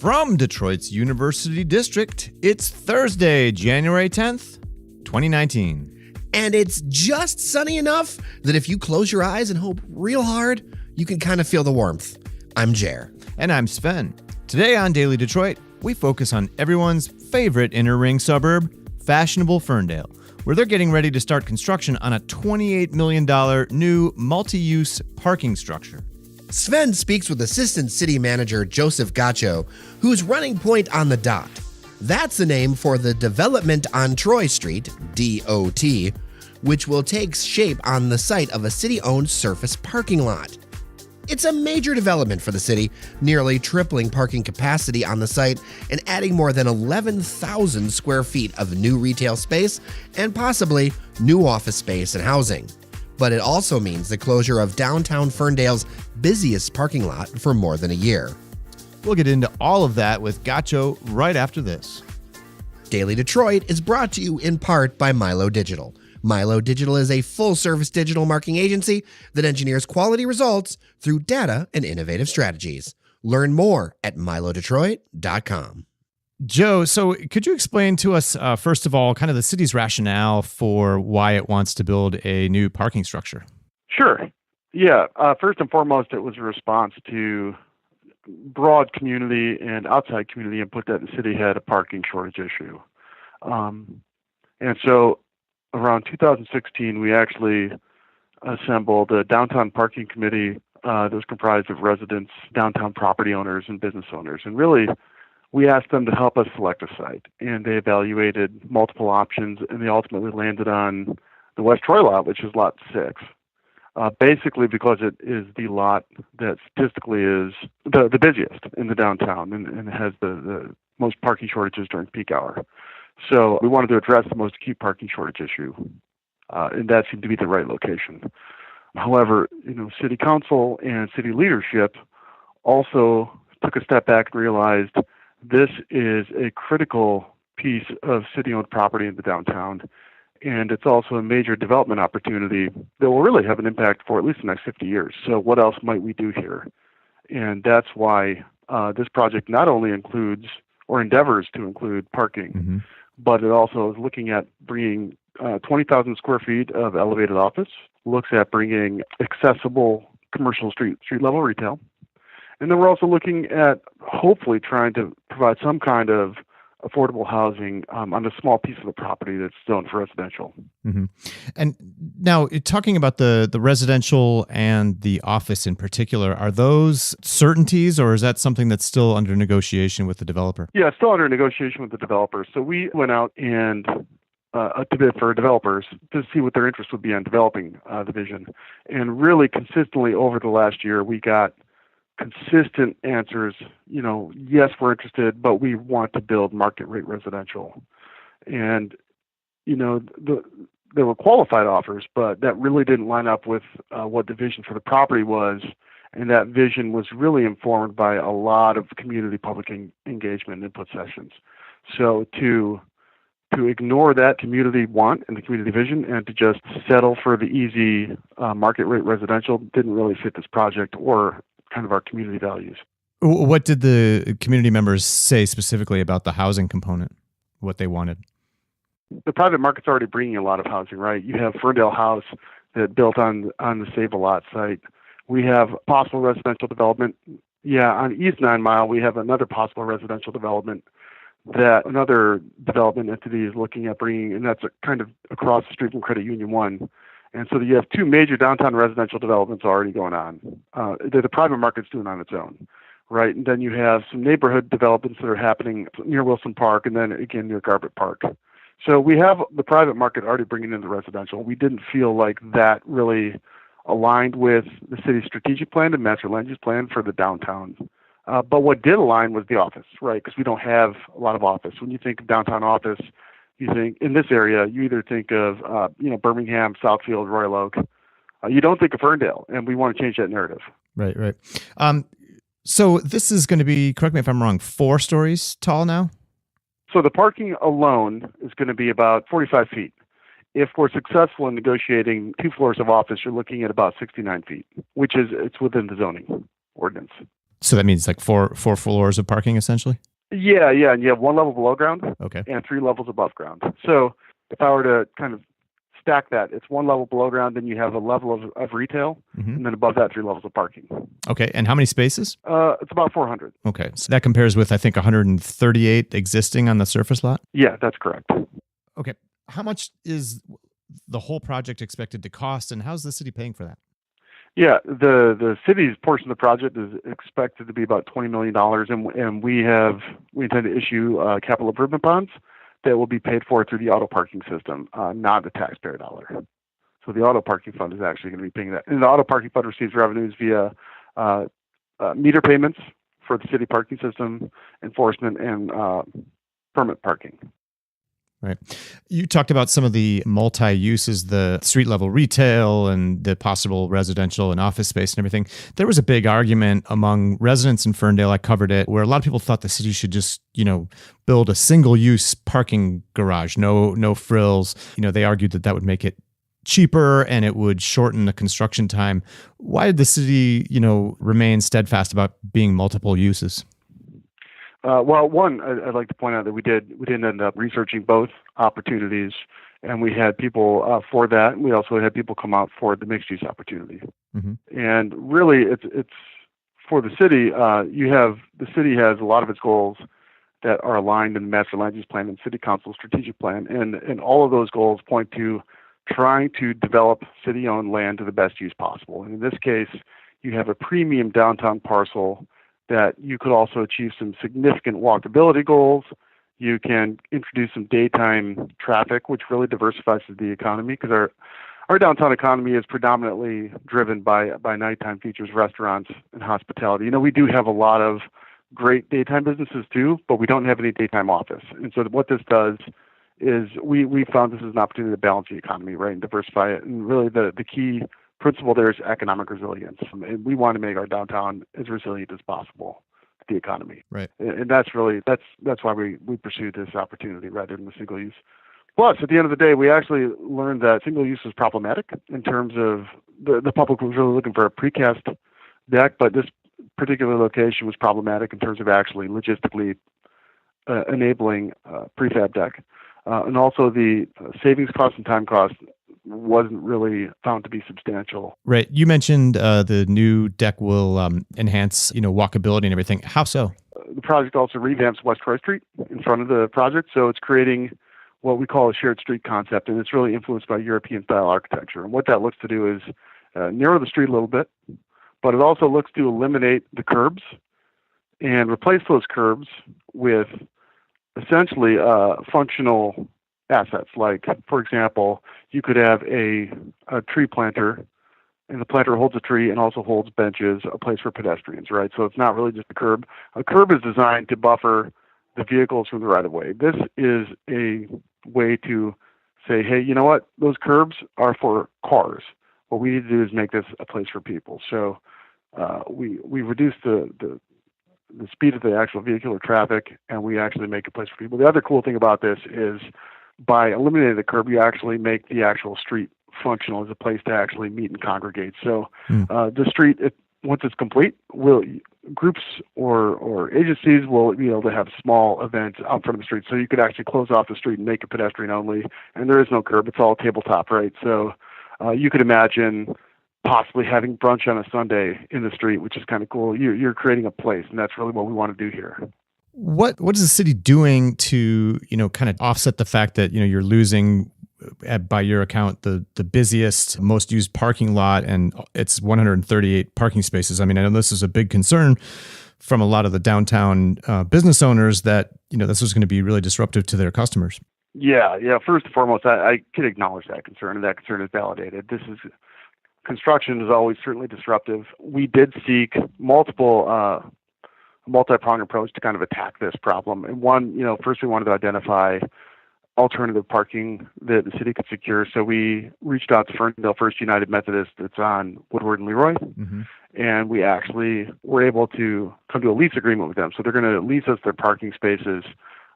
From Detroit's University District, it's Thursday, January 10th, 2019. And it's just sunny enough that if you close your eyes and hope real hard, you can kind of feel the warmth. I'm Jer. And I'm Sven. Today on Daily Detroit, we focus on everyone's favorite inner ring suburb, Fashionable Ferndale, where they're getting ready to start construction on a $28 million new multi-use parking structure. Sven speaks with Assistant City Manager Joseph Gacioch, who's running point on the dot. That's the name for the development on Troy Street, DOT, which will take shape on the site of a city-owned surface parking lot. It's a major development for the city, nearly tripling parking capacity on the site and adding more than 11,000 square feet of new retail space and possibly new office space and housing. But it also means the closure of downtown Ferndale's busiest parking lot for more than a year. We'll get into all of that with Gacioch right after this. Daily Detroit is brought to you in part by Milo Digital. Milo Digital is a full-service digital marketing agency that engineers quality results through data and innovative strategies. Learn more at milodetroit.com. Joe, so could you explain to us, first of all, kind of the city's rationale for why it wants to build a new parking structure? Sure. Yeah. First and foremost, it was a response to broad community and outside community input that the city had a parking shortage issue. And so around 2016, we actually assembled a downtown parking committee that was comprised of residents, downtown property owners, and business owners. And really, we asked them to help us select a site, and they evaluated multiple options, and they ultimately landed on the West Troy lot, which is lot 6, basically because it is the lot that statistically is the busiest in the downtown and has the most parking shortages during peak hour. So we wanted to address the most acute parking shortage issue, and that seemed to be the right location. However, city council and city leadership also took a step back and realized this is a critical piece of city-owned property in the downtown, and it's also a major development opportunity that will really have an impact for at least the next 50 years. So what else might we do here? And that's why this project not only includes or endeavors to include parking, but it also is looking at bringing 20,000 square feet of elevated office, looks at bringing accessible commercial street-level retail. And then we're also looking at hopefully trying to provide some kind of affordable housing on a small piece of the property that's zoned for residential. Mm-hmm. And now, talking about the residential and the office in particular, are those certainties, or is that something that's still under negotiation with the developer? Yeah, it's still under negotiation with the developer. So we went out and to bid for developers to see what their interest would be on developing the vision. And really consistently over the last year, we got consistent answers, yes, we're interested, but we want to build market rate residential. And, there were qualified offers, but that really didn't line up with what the vision for the property was. And that vision was really informed by a lot of community public engagement and input sessions. So to ignore that community want and the community vision and to just settle for the easy market rate residential didn't really fit this project or kind of our community values. What did the community members say specifically about the housing component, what they wanted? The private market's already bringing a lot of housing, right? You have Ferndale House that built on the Save-A-Lot site. We have possible residential development. Yeah, on East 9 Mile, we have another possible residential development that another development entity is looking at bringing, and that's kind of across the street from Credit Union 1. And so you have two major downtown residential developments already going on. The private market's doing on its own, right? And then you have some neighborhood developments that are happening near Wilson Park and then again near Garbett Park. So we have the private market already bringing in the residential. We didn't feel like that really aligned with the city's strategic plan and master land use plan for the downtown. But what did align was the office, right? Because we don't have a lot of office. When you think of downtown office, you think in this area, you either think of Birmingham, Southfield, Royal Oak. You don't think of Ferndale, and we want to change that narrative. Right. So this is going to be, correct me if I'm wrong, 4 stories tall now? So the parking alone is going to be about 45 feet. If we're successful in negotiating 2 floors of office, you're looking at about 69 feet, which is it's within the zoning ordinance. So that means like four floors of parking essentially? Yeah, yeah, and you have one level below ground Okay. and three levels above ground. So if I were to kind of stack that, it's one level below ground, then you have a level of retail, and then above that, three levels of parking. Okay. And how many spaces? It's about 400. Okay. So that compares with, I think, 138 existing on the surface lot? Yeah, that's correct. Okay. How much is the whole project expected to cost, and how's the city paying for that? Yeah, the city's portion of the project is expected to be about $20 million, and we intend to issue capital improvement bonds that will be paid for through the auto parking system, not the taxpayer dollar. So the auto parking fund is actually going to be paying that. And the auto parking fund receives revenues via meter payments for the city parking system, enforcement, and permit parking. Right. You talked about some of the multi-uses, the street level retail and the possible residential and office space and everything. There was a big argument among residents in Ferndale, I covered it, where a lot of people thought the city should just, build a single use parking garage, no frills. They argued that would make it cheaper and it would shorten the construction time. Why did the city, remain steadfast about being multiple uses? Well, one, I'd like to point out that we didn't end up researching both opportunities, and we had people for that. And we also had people come out for the mixed use opportunity. And really, it's for the city. The city has a lot of its goals that are aligned in the master land use plan and city council strategic plan, and all of those goals point to trying to develop city-owned land to the best use possible. And in this case, you have a premium downtown parcel that you could also achieve some significant walkability goals. You can introduce some daytime traffic, which really diversifies the economy, because our downtown economy is predominantly driven by nighttime features, restaurants, and hospitality. We do have a lot of great daytime businesses too, but we don't have any daytime office. And so what this does is we found this is an opportunity to balance the economy, right, and diversify it. And really the key principle there is economic resilience. And we want to make our downtown as resilient as possible to the economy. Right. And that's why we pursued this opportunity rather than the single use. Plus, at the end of the day, we actually learned that single use is problematic in terms of the public was really looking for a precast deck, but this particular location was problematic in terms of actually logistically enabling prefab deck. And also the savings cost and time cost wasn't really found to be substantial. Right. You mentioned the new deck will enhance, walkability and everything. How so? The project also revamps West Troy Street in front of the project, so it's creating what we call a shared street concept, and it's really influenced by European-style architecture. And what that looks to do is narrow the street a little bit, but it also looks to eliminate the curbs and replace those curbs with essentially functional assets. Like, for example, you could have a tree planter, and the planter holds a tree and also holds benches, a place for pedestrians, right? So it's not really just a curb. A curb is designed to buffer the vehicles from the right-of-way. This is a way to say, hey, you know what? Those curbs are for cars. What we need to do is make this a place for people. So we reduce the speed of the actual vehicular traffic, and we actually make a place for people. The other cool thing about this is by eliminating the curb, you actually make the actual street functional as a place to actually meet and congregate. So the street, once it's complete, groups or agencies will be able to have small events out front of the street. So you could actually close off the street and make it pedestrian only, and there is no curb. It's all tabletop, right? So you could imagine possibly having brunch on a Sunday in the street, which is kind of cool. You're creating a place, and that's really what we want to do here. What is the city doing to, kind of offset the fact that, you're losing, by your account, the busiest, most used parking lot, and it's 138 parking spaces? I mean, I know this is a big concern from a lot of the downtown business owners that, this was going to be really disruptive to their customers. Yeah. First and foremost, I can acknowledge that concern, and that concern is validated. Construction is always certainly disruptive. We did seek multi-pronged approach to kind of attack this problem. And one, first we wanted to identify alternative parking that the city could secure. So we reached out to Ferndale First United Methodist that's on Woodward and Leroy. And we actually were able to come to a lease agreement with them. So they're going to lease us their parking spaces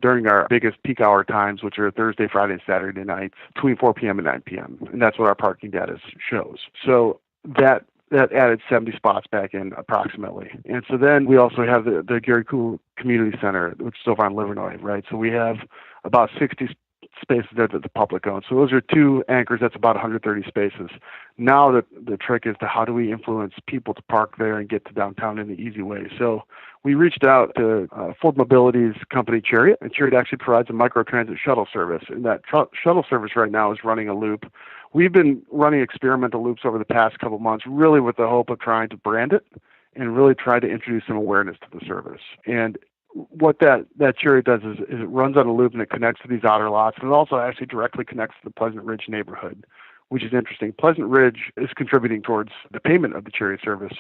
during our biggest peak hour times, which are Thursday, Friday, and Saturday nights between 4 p.m. and 9 p.m. And that's what our parking data shows. So that that added 70 spots back in approximately. And so then we also have the Gacioch Community Center, which is over on Livernois, right? So we have about 60 spaces there that the public owns. So those are two anchors. That's about 130 spaces. Now the trick is to how do we influence people to park there and get to downtown in the easy way. So we reached out to Ford Mobility's company Chariot, and Chariot actually provides a microtransit shuttle service. And that shuttle service right now is running a loop. We've been running experimental loops over the past couple months, really with the hope of trying to brand it and really try to introduce some awareness to the service. And what that Chariot does is it runs on a loop and it connects to these outer lots, and it also actually directly connects to the Pleasant Ridge neighborhood, which is interesting. Pleasant Ridge is contributing towards the payment of the Chariot service,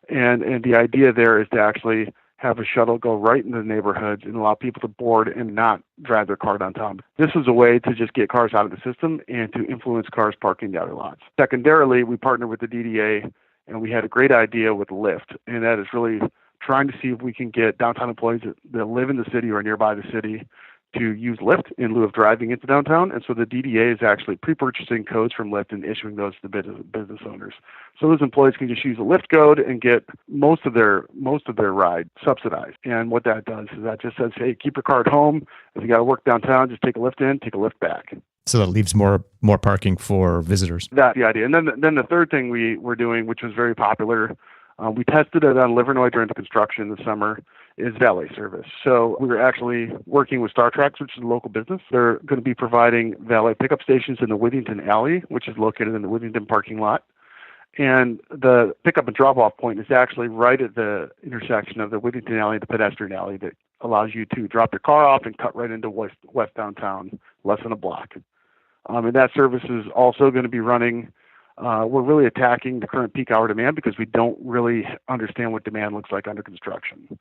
and the idea there is to actually have a shuttle go right into the neighborhoods and allow people to board and not drive their car downtown. This is a way to just get cars out of the system and to influence cars parking the outer lots. Secondarily, we partnered with the DDA, and we had a great idea with Lyft, and that is really trying to see if we can get downtown employees that live in the city or nearby the city to use Lyft in lieu of driving into downtown. And so the DDA is actually pre-purchasing codes from Lyft and issuing those to business owners. So those employees can just use a Lyft code and get most of their ride subsidized. And what that does is that just says, hey, keep your car at home. If you got to work downtown, just take a Lyft in, take a Lyft back. So that leaves more parking for visitors. That's the idea. And then the third thing we were doing, which was very popular, we tested it on Livernois during the construction this summer, is valet service. So we were actually working with Star Tracks, which is a local business. They're going to be providing valet pickup stations in the Withington Alley, which is located in the Withington parking lot. And the pickup and drop-off point is actually right at the intersection of the Withington Alley and the pedestrian alley that allows you to drop your car off and cut right into west downtown, less than a block. And that service is also going to be running. We're really attacking the current peak hour demand because we don't really understand what demand looks like under construction.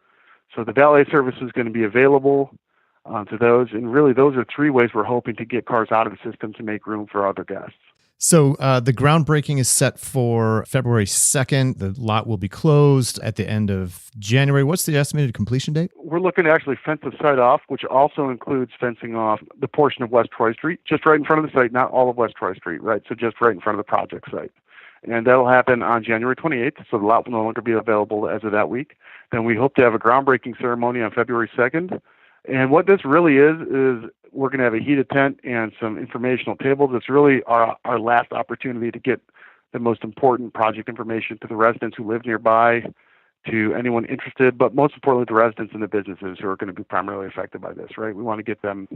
So the valet service is going to be available to those. And really, those are three ways we're hoping to get cars out of the system to make room for other guests. So the groundbreaking is set for February 2nd. The lot will be closed at the end of January. What's the estimated completion date? We're looking to actually fence the site off, which also includes fencing off the portion of West Troy Street, just right in front of the site, not all of West Troy Street, right? So just right in front of the project site. And that'll happen on January 28th, so the lot will no longer be available as of that week. Then we hope to have a groundbreaking ceremony on February 2nd. And what this really is we're going to have a heated tent and some informational tables. It's really our last opportunity to get the most important project information to the residents who live nearby, to anyone interested, but most importantly, the residents and the businesses who are going to be primarily affected by this, right? We want to get them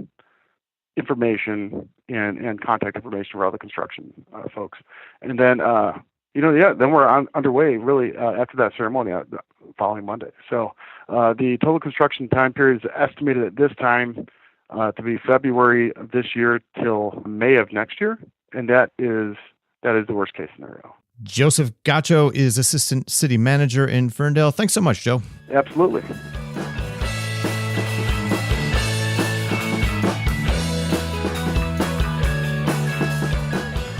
information and contact information for all the construction folks. And then, then we're underway really after that ceremony the following Monday. So the total construction time period is estimated at this time to be February of this year till May of next year. And that is the worst case scenario. Joseph Gacioch is Assistant City Manager in Ferndale. Thanks so much, Joe. Absolutely.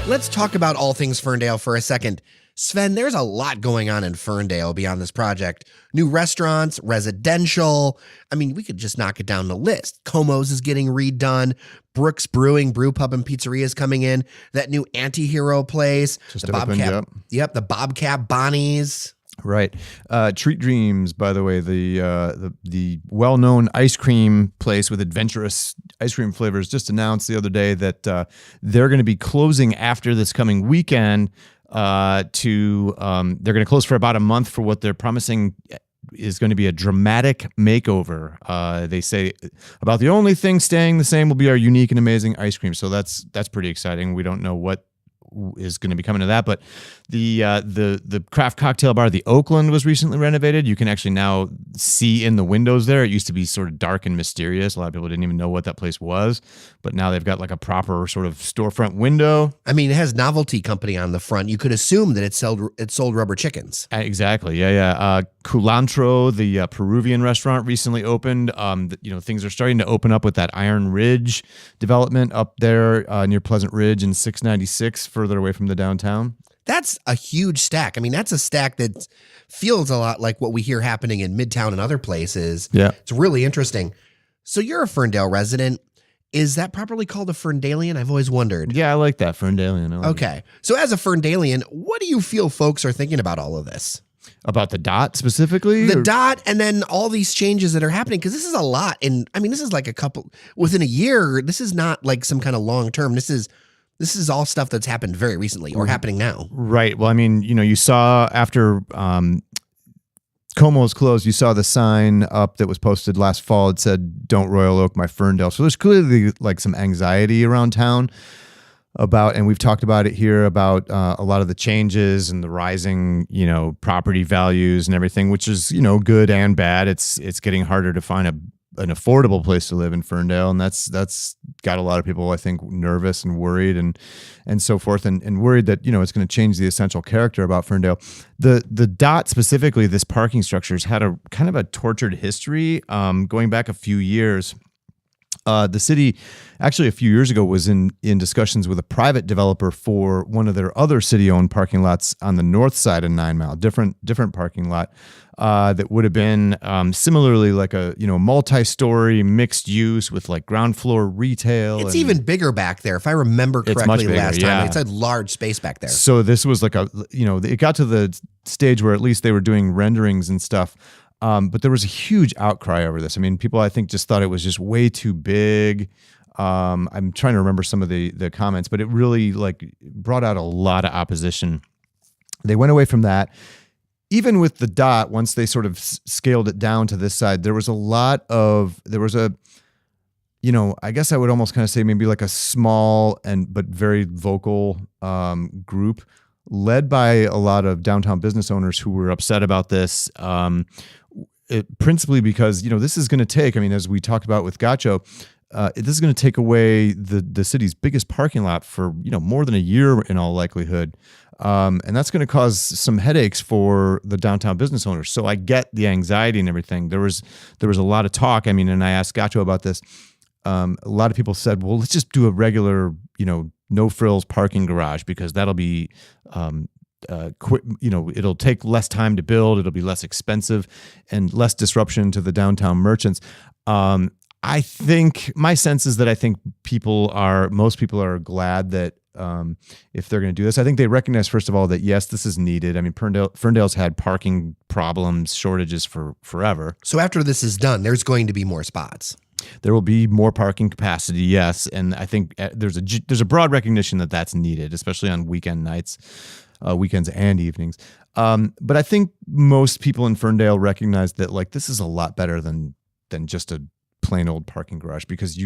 Let's talk about all things Ferndale for a second. Sven, there's a lot going on in Ferndale beyond this project. New restaurants, residential. I mean, we could just knock it down the list. Como's is getting redone. Brooks Brewing, Brew Pub and Pizzeria is coming in. That new Anti-Hero place. Just the opened, Bobcat. Yep, the Bobcat Bonnie's. Right. Treat Dreams, by the way, the well-known ice cream place with adventurous ice cream flavors just announced the other day that they're going to be closing after this coming weekend. They're going to close for about a month for what they're promising is going to be a dramatic makeover. They say about the only thing staying the same will be our unique and amazing ice cream. So that's pretty exciting. We don't know what is going to be coming to that, but the craft cocktail bar, the Oakland, was recently renovated. You can actually now see in the windows there. It used to be sort of dark and mysterious. A lot of people didn't even know what that place was, but now they've got like a proper sort of storefront window. I mean, it has Novelty Company on the front. You could assume that it sold rubber chickens. Exactly. Yeah. Culantro, the Peruvian restaurant, recently opened. Things are starting to open up with that Iron Ridge development up there near Pleasant Ridge and 696, further away from the downtown. That's a huge stack. I mean, that's a stack that feels a lot like what we hear happening in Midtown and other places. Yeah. It's really interesting. So you're a Ferndale resident. Is that properly called a Ferndalian? I've always wondered. Yeah, I like that, Ferndalian. I like Okay. it. So as a Ferndalian, what do you feel folks are thinking about all of this? About the dot specifically? The dot and then all these changes that are happening, because this is a lot. And I mean, this is like within a year. This is not like some kind of long term. This is all stuff that's happened very recently or happening now. Right. Well, I mean, you saw after Como's closed, you saw the sign up that was posted last fall. It said, "Don't Royal Oak my Ferndale." So there's clearly like some anxiety around town about, and we've talked about it here, about a lot of the changes and the rising, property values and everything, which is, good and bad. It's getting harder to find an affordable place to live in Ferndale, and that's got a lot of people, I think, nervous and worried and so forth, and worried that it's going to change the essential character about Ferndale. The dot specifically, this parking structure has had a kind of a tortured history going back a few years. The city actually a few years ago was in discussions with a private developer for one of their other city-owned parking lots on the north side of 9 Mile, different parking lot that would have been similarly like a multi-story mixed use with like ground floor retail. It's even bigger back there, if I remember correctly. Last time it's a large space back there. So this was like it got to the stage where at least they were doing renderings and stuff. But there was a huge outcry over this. I mean, people, I think, just thought it was just way too big. I'm trying to remember some of the comments, but it really brought out a lot of opposition. They went away from that. Even with the dot, once they sort of scaled it down to this side, there was a I guess I would almost kind of say maybe like a small but very vocal group led by a lot of downtown business owners who were upset about this. Principally because, this is going to take, as we talked about with Gacioch, this is going to take away the city's biggest parking lot for, more than a year in all likelihood. And that's going to cause some headaches for the downtown business owners. So I get the anxiety and everything. There was a lot of talk. And I asked Gacioch about this. A lot of people said, well, let's just do a regular, no frills parking garage, because that'll be, quick, it'll take less time to build, it'll be less expensive and less disruption to the downtown merchants. I think my sense is that I think most people are glad that if they're going to do this, I think they recognize, first of all, that yes, this is needed. Ferndale's had parking problems, shortages for forever. So after this is done, there's going to be more spots. There will be more parking capacity, yes, and I think there's a broad recognition that that's needed, especially on weekend nights. Weekends and evenings. But I think most people in Ferndale recognize that this is a lot better than just a plain old parking garage, because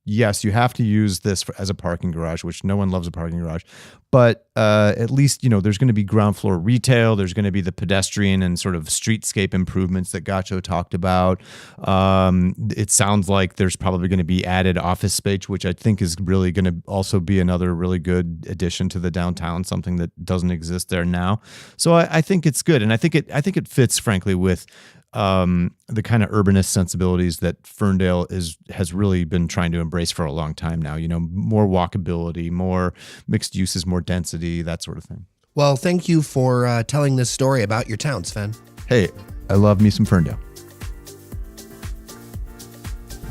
yes, you have to use this as a parking garage, which no one loves a parking garage, but at least, there's going to be ground floor retail. There's going to be the pedestrian and sort of streetscape improvements that Gacioch talked about. It sounds like there's probably going to be added office space, which I think is really going to also be another really good addition to the downtown, something that doesn't exist there now. So I think it's good. And I think it fits, frankly, with the kind of urbanist sensibilities that Ferndale has really been trying to embrace for a long time now. More walkability, more mixed uses, more density, that sort of thing. Well, thank you for telling this story about your town, Sven. Hey, I love me some Ferndale.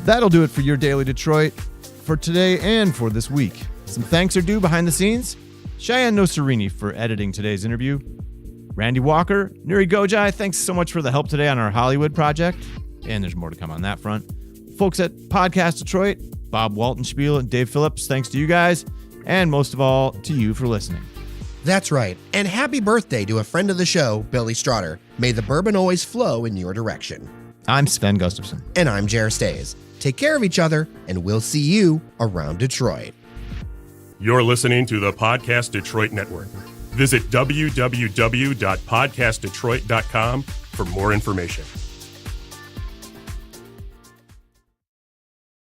That'll do it for your Daily Detroit for today and for this week. Some thanks are due behind the scenes. Cheyenne Nocerini for editing today's interview. Randy Walker, Nuri Gojai, thanks so much for the help today on our Hollywood project. And there's more to come on that front. Folks at Podcast Detroit, Bob Waltonspiel and Dave Phillips, thanks to you guys. And most of all, to you for listening. That's right. And happy birthday to a friend of the show, Billy Strotter. May the bourbon always flow in your direction. I'm Sven Gustafson. And I'm Jer Stays. Take care of each other, and we'll see you around Detroit. You're listening to the Podcast Detroit Network. Visit www.podcastdetroit.com for more information.